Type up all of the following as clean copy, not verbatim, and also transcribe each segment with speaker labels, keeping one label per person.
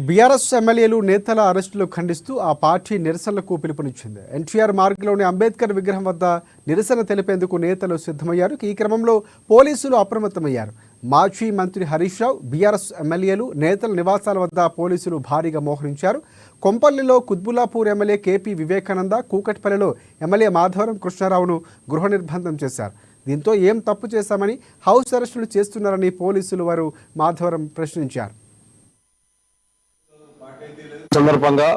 Speaker 1: BRS ఎమ్మెల్యేలు నేతల అరెస్టులు ఖండిస్తూ ఆ పార్టీ నిరసనలకు పిలుపునిచ్చింది. ఎన్టీఆర్ మార్గ్లోని అంబేద్కర్ విగ్రహం వద్ద నిరసన తెలిపేందుకు నేతలు సిద్ధమయ్యారు. ఈ క్రమంలో పోలీసులు అప్రమత్తమయ్యారు. మాజీ మంత్రి హరీష్ రావు, బీఆర్ఎస్ ఎమ్మెల్యేలు నేతల నివాసాల వద్ద పోలీసులు భారీగా మోహరించారు. కొంపల్లిలో కుత్బుల్లాపూర్ ఎమ్మెల్యే కేపీ వివేకానంద, కూకట్పల్లిలో ఎమ్మెల్యే మాధవరం కృష్ణారావును గృహ నిర్బంధం చేశారు. దీంతో ఏం తప్పు చేశామని హౌస్ అరెస్టులు చేస్తున్నారని పోలీసులు వారు మాధవరం ప్రశ్నించారు.
Speaker 2: సందర్భంగా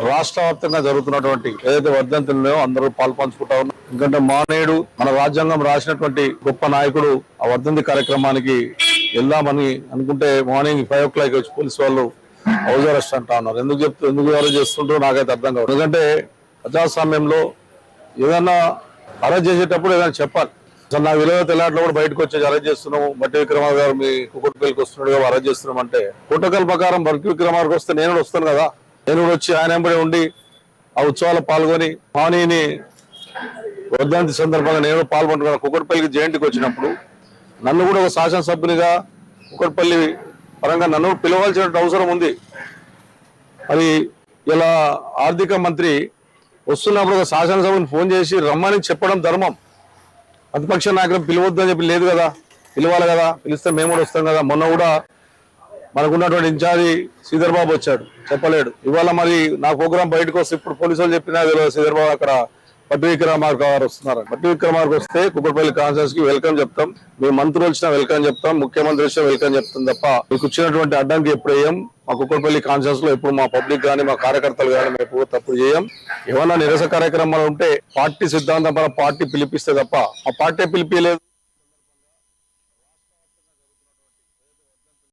Speaker 2: రాష్ట్ర వ్యాప్తంగా జరుగుతున్నటువంటి ఏదైతే వర్ధంతులున్నాయో అందరూ పాల్పంచుకుంటా ఉన్నారు. ఎందుకంటే మానేయుడు మన రాజ్యాంగం రాసినటువంటి గొప్ప నాయకుడు ఆ వర్ధంతి కార్యక్రమానికి వెళ్దామని అనుకుంటే మార్నింగ్ 5 o'clock వచ్చి పోలీసు వాళ్ళు హౌస్ అరెస్ట్ అంటా ఉన్నారు. ఎందుకు అరెస్ట్ చేస్తుంటారో నాకైతే అర్థం కాదు. ఎందుకంటే ప్రజాస్వామ్యంలో ఏదైనా అరెస్ట్ చేసేటప్పుడు ఏదైనా చెప్పాలి. అసలు నా విలువ తెల్లాట్లో కూడా బయటకు వచ్చి అరెస్ట్ చేస్తున్నాము, బట్టి విక్రమార్ గారు మీ కుక్కట్పల్లికి వస్తున్నాడు అరెస్ట్ చేస్తున్నాం అంటే ప్రోటోకాల్ ప్రకారం బట్టి విక్రమార్కి వస్తే నేను కూడా వస్తాను కదా. నేను కూడా వచ్చి ఆయన వెంబడి ఉండి ఆ ఉత్సవాలు పాల్గొని మానీని వర్ధంతి సందర్భంగా నేను పాల్గొంటున్నాను. కుక్కట్పల్లికి జయంతికి వచ్చినప్పుడు నన్ను కూడా ఒక శాసనసభ్యునిగా కుక్కట్పల్లి పరంగా నన్ను పిలవాల్సిన అవసరం ఉంది. మరి ఇలా ఆర్థిక మంత్రి వస్తున్నప్పుడు ఒక శాసనసభను ఫోన్ చేసి రమ్మని చెప్పడం ధర్మం. ప్రతిపక్ష నాయకులు పిలవద్దు అని చెప్పి లేదు కదా, పిలవాలి కదా. పిలిస్తే మేము కూడా వస్తాం కదా. మొన్న కూడా మనకున్నటువంటి ఇన్ఛార్జి శ్రీధర్ బాబు వచ్చాడు, చెప్పలేడు. ఇవాళ మరి నా ప్రోగ్రాం బయటకు వస్తే ఇప్పుడు పోలీసులు చెప్పినా శ్రీధర్ బాబు అక్కడ బట్టి విక్రమార్ గారు వస్తున్నారు. బట్టి విక్రమార్కి వస్తే కుక్కట్పల్లి కాన్ఫరెన్స్ కి వెల్కమ్ చెప్తాం, మీ మంత్రులు వచ్చినా వెల్కమ్ చెప్తాం, ముఖ్యమంత్రి వచ్చినా వెల్కమ్ చెప్తాం తప్ప మీకు వచ్చినటువంటి అడ్డంకి ఎప్పుడు వేయం. మా కుక్కట్పల్లి కాన్ఫరెన్స్ లో ఎప్పుడు మా పబ్లిక్ కానీ మా కార్యకర్తలు కానీ మేము ఎప్పుడు తప్పు చేయం. ఏమన్నా నిరసన కార్యక్రమాలు ఉంటే పార్టీ సిద్ధాంతం పార్టీ పిలిపిస్తే తప్ప ఆ పార్టీ పిలిపిలేదు.